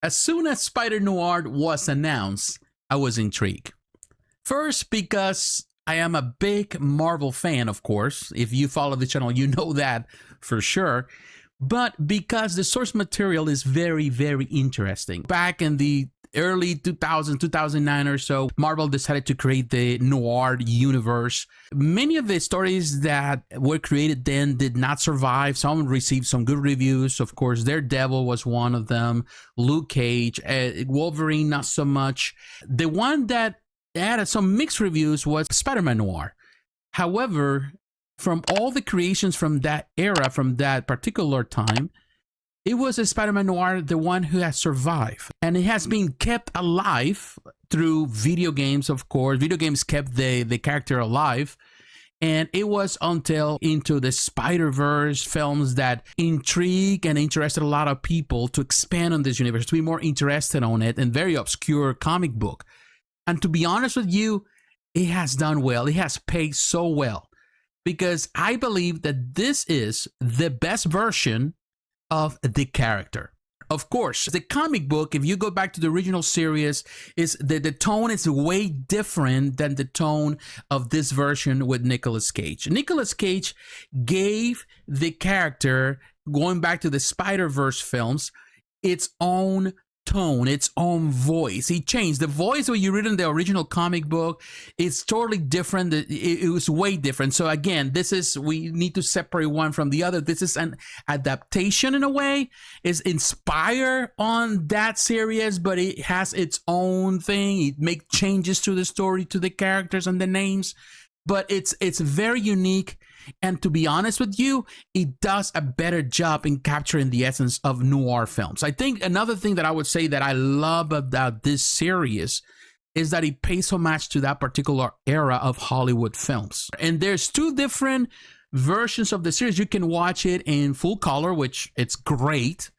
As soon as Spider-Noir was announced, I was intrigued. First, because I am a big Marvel fan, of course. If you follow the channel, you know that for sure. But because the source material is very, very interesting. Back in the early 2000, 2009 or so, Marvel decided to create the noir universe. Many of the stories that were created then did not survive. Some received some good reviews. Of course, Daredevil was one of them. Luke Cage, Wolverine, not so much. The one that had some mixed reviews was Spider-Man Noir. However, from all the creations from that era, from that particular time, it was a Spider-Man Noir, the one who has survived. And it has been kept alive through video games, of course. Video games kept the character alive. And it was until into the Spider-Verse films that intrigued and interested a lot of people to expand on this universe, to be more interested on it, and very obscure comic book. And to be honest with you, it has done well. It has paid so well. Because I believe that this is the best version of the character. Of course, the comic book, if you go back to the original series, is the tone is way different than the tone of this version with Nicolas Cage. Nicolas Cage gave the character, going back to the Spider-Verse films, its own tone, its own voice. He changed the voice when you read in the original comic book. It's totally different. It was way different. So again, we need to separate one from the other. This is an adaptation in a way. It's inspired on that series, but it has its own thing. It makes changes to the story, to the characters and the names, but it's very unique. And to be honest with you, it does a better job in capturing the essence of noir films. I think another thing that I would say that I love about this series is that it pays homage to that particular era of Hollywood films. And there's two different versions of the series. You can watch it in full color, which it's great,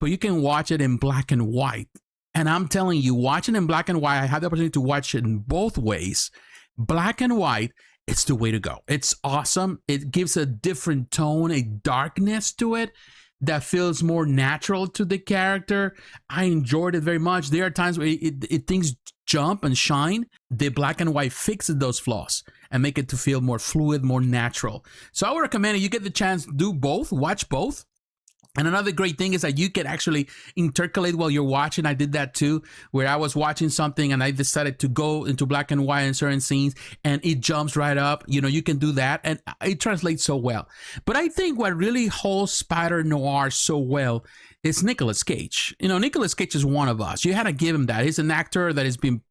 but you can watch it in black and white. And I'm telling you, watching in black and white, I had the opportunity to watch it in both ways. Black and white, it's the way to go. It's awesome. It gives a different tone, a darkness to it that feels more natural to the character. I enjoyed it very much. There are times where things jump and shine. The black and white fixes those flaws and make it to feel more fluid, more natural. So I would recommend it. You get the chance, do both, watch both. And another great thing is that you can actually intercalate while you're watching. I did that too, where I was watching something and I decided to go into black and white in certain scenes and it jumps right up. You know, you can do that and it translates so well. But I think what really holds Spider-Noir so well is Nicolas Cage. You know, Nicolas Cage is one of us. You had to give him that. He's an actor that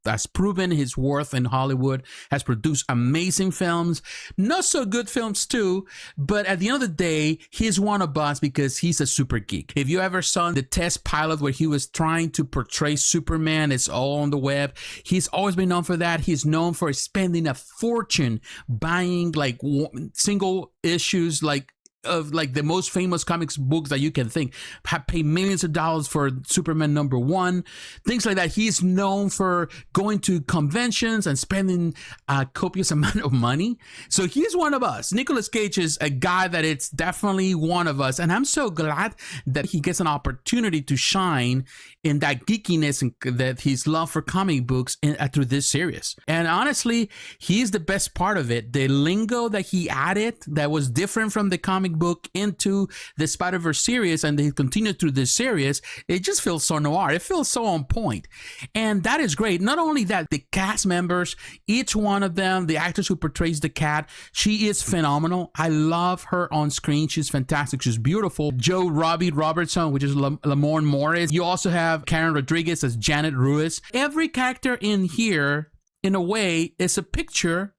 has proven his worth in Hollywood, has produced amazing films, not so good films too, but at the end of the day, he's one of us because he's a super geek. If you ever saw the test pilot where he was trying to portray Superman, it's all on the web. He's always been known for that. He's known for spending a fortune buying like single issues, of the most famous comics books that you can think, have paid millions of dollars for Superman #1, things like that. He's known for going to conventions and spending a copious amount of money. So he's one of us. Nicolas Cage is a guy that it's definitely one of us. And I'm so glad that he gets an opportunity to shine in that geekiness and that his love for comic books through this series. And honestly, he's the best part of it. The lingo that he added that was different from the comic book into the Spider-Verse series, and they continued through this series, it just feels so noir. It feels so on point. And that is great. Not only that, the cast members, each one of them, the actress who portrays the cat, she is phenomenal. I love her on screen. She's fantastic. She's beautiful. Joe Robertson, which is Lamorne Morris. You also have Karen Rodriguez as Janet Ruiz. Every character in here, in a way, is a picture.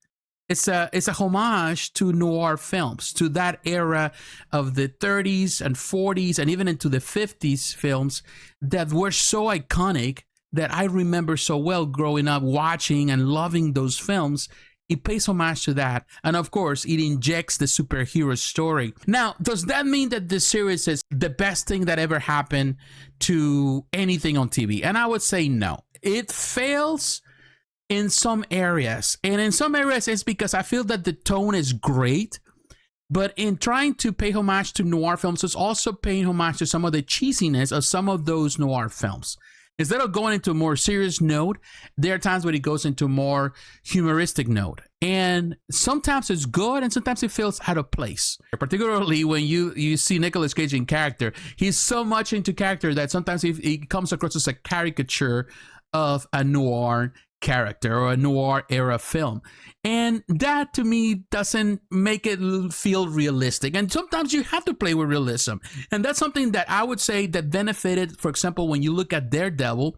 It's a homage to noir films, to that era of the 30s and 40s and even into the 50s films that were so iconic that I remember so well growing up watching and loving those films. It pays homage to that. And of course, it injects the superhero story. Now, does that mean that this series is the best thing that ever happened to anything on TV? And I would say no. It fails in some areas. And in some areas, it's because I feel that the tone is great, But in trying to pay homage to noir films, it's also paying homage to some of the cheesiness of some of those noir films. Instead of going into a more serious note, there are times when it goes into a more humoristic note. And sometimes it's good and sometimes it feels out of place. Particularly when you see Nicolas Cage in character. He's so much into character that sometimes he comes across as a caricature of a noir character or a noir era film, and that to me doesn't make it feel realistic. And sometimes you have to play with realism, and that's something that I would say that benefited, for example, when you look at Daredevil,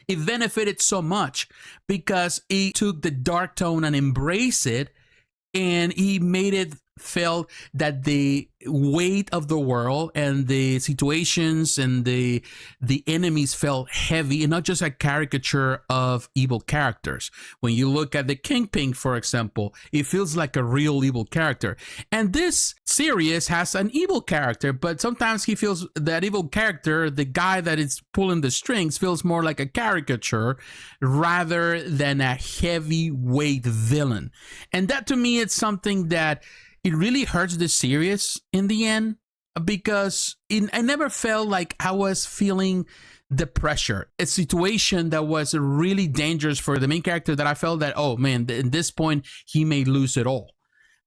it benefited so much because he took the dark tone and embraced it, and he made it felt that the weight of the world and the situations and the enemies felt heavy and not just a caricature of evil characters. When you look at the Kingpin, for example, it feels like a real evil character. And this series has an evil character, but sometimes he feels that evil character, the guy that is pulling the strings, feels more like a caricature rather than a heavyweight villain. And that to me, it's something that it really hurts the series in the end, because I never felt like I was feeling the pressure. A situation that was really dangerous for the main character that I felt that, oh man, at this point, he may lose it all.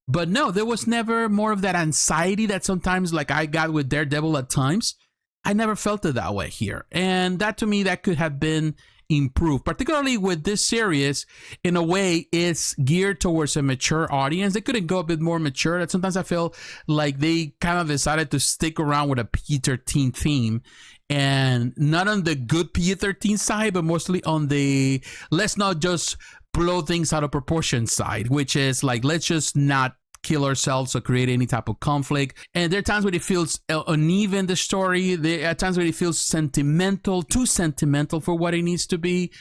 But no, there was never more of that anxiety that sometimes like I got with Daredevil at times. I never felt it that way here. And that to me, that could have been improved, particularly with this series. In a way, it's geared towards a mature audience. They couldn't go a bit more mature. That sometimes I feel like they kind of decided to stick around with a PG-13 theme, and not on the good PG-13 side, but mostly on the let's not just blow things out of proportion side, which is like, let's just not kill ourselves or create any type of conflict. And there are times when it feels uneven, the story. There are times when it feels sentimental, too sentimental for what it needs to be,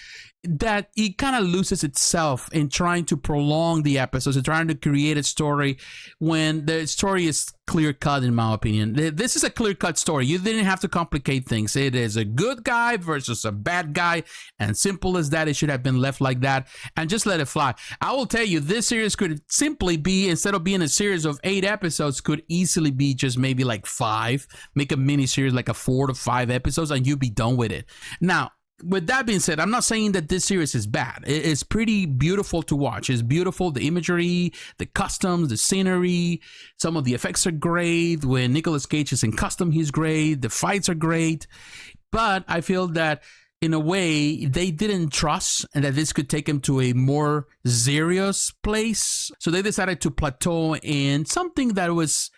that it kind of loses itself in trying to prolong the episodes and trying to create a story when the story is clear-cut, in my opinion. This is a clear-cut story. You didn't have to complicate things. It is a good guy versus a bad guy, and simple as that. It should have been left like that and just let it fly. I will tell you, this series could simply be, instead of being a series of 8 episodes, could easily be just maybe like 5. Make a mini series like a 4 to 5 episodes and you'd be done with it. Now, with that being said, I'm not saying that this series is bad. It's pretty beautiful to watch. It's beautiful. The imagery, the customs, the scenery, some of the effects are great. When Nicolas Cage is in costume, he's great. The fights are great. But I feel that in a way, they didn't trust and that this could take him to a more serious place. So they decided to plateau in something that was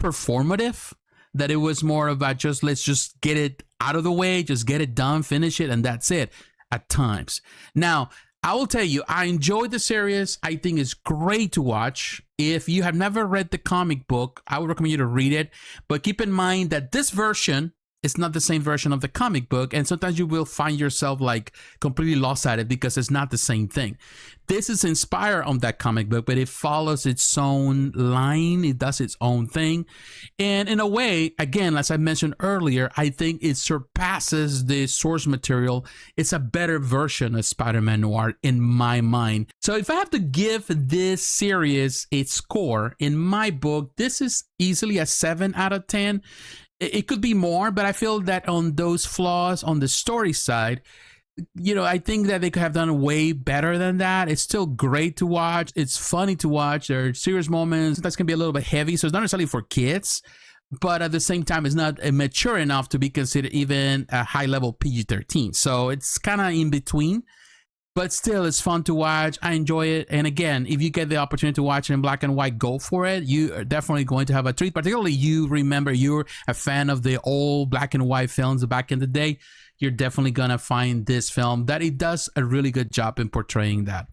performative, that it was more about just, let's just get it out of the way, just get it done, finish it, and that's it at times. Now, I will tell you, I enjoyed the series. I think it's great to watch. If you have never read the comic book, I would recommend you to read it. But keep in mind that this version is not the same version of the comic book, and sometimes you will find yourself like completely lost at it because it's not the same thing. This is inspired on that comic book, but it follows its own line. It does its own thing. And in a way, again, as I mentioned earlier, I think it surpasses the source material. It's a better version of Spider-Man Noir in my mind. So if I have to give this series its score, in my book, this is easily a 7 out of 10. It could be more, but I feel that on those flaws on the story side, you know, I think that they could have done way better than that. It's still great to watch. It's funny to watch. There are serious moments. That's going to be a little bit heavy, so it's not necessarily for kids, but at the same time, it's not mature enough to be considered even a high-level PG-13. So it's kind of in between. But still, it's fun to watch. I enjoy it. And again, if you get the opportunity to watch it in black and white, go for it. You are definitely going to have a treat. Particularly you remember you're a fan of the old black and white films back in the day. You're definitely going to find this film that it does a really good job in portraying that.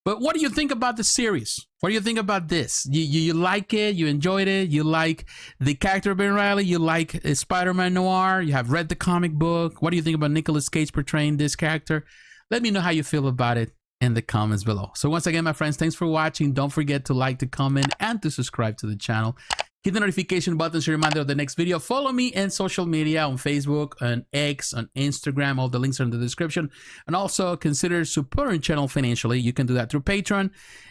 But what do you think about the series? What do you think about this? You like it? You enjoyed it? You like the character of Ben Reilly? You like Spider-Man Noir? You have read the comic book? What do you think about Nicolas Cage portraying this character? Let me know how you feel about it in the comments below. So once again, my friends, thanks for watching. Don't forget to like, to comment, and to subscribe to the channel. Hit the notification button so you're reminded of the next video. Follow me in social media on Facebook, on X, on Instagram. All the links are in the description. And also consider supporting the channel financially. You can do that through Patreon.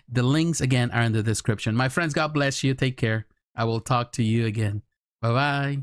The links, again, are in the description. My friends, God bless you. Take care. I will talk to you again. Bye-bye.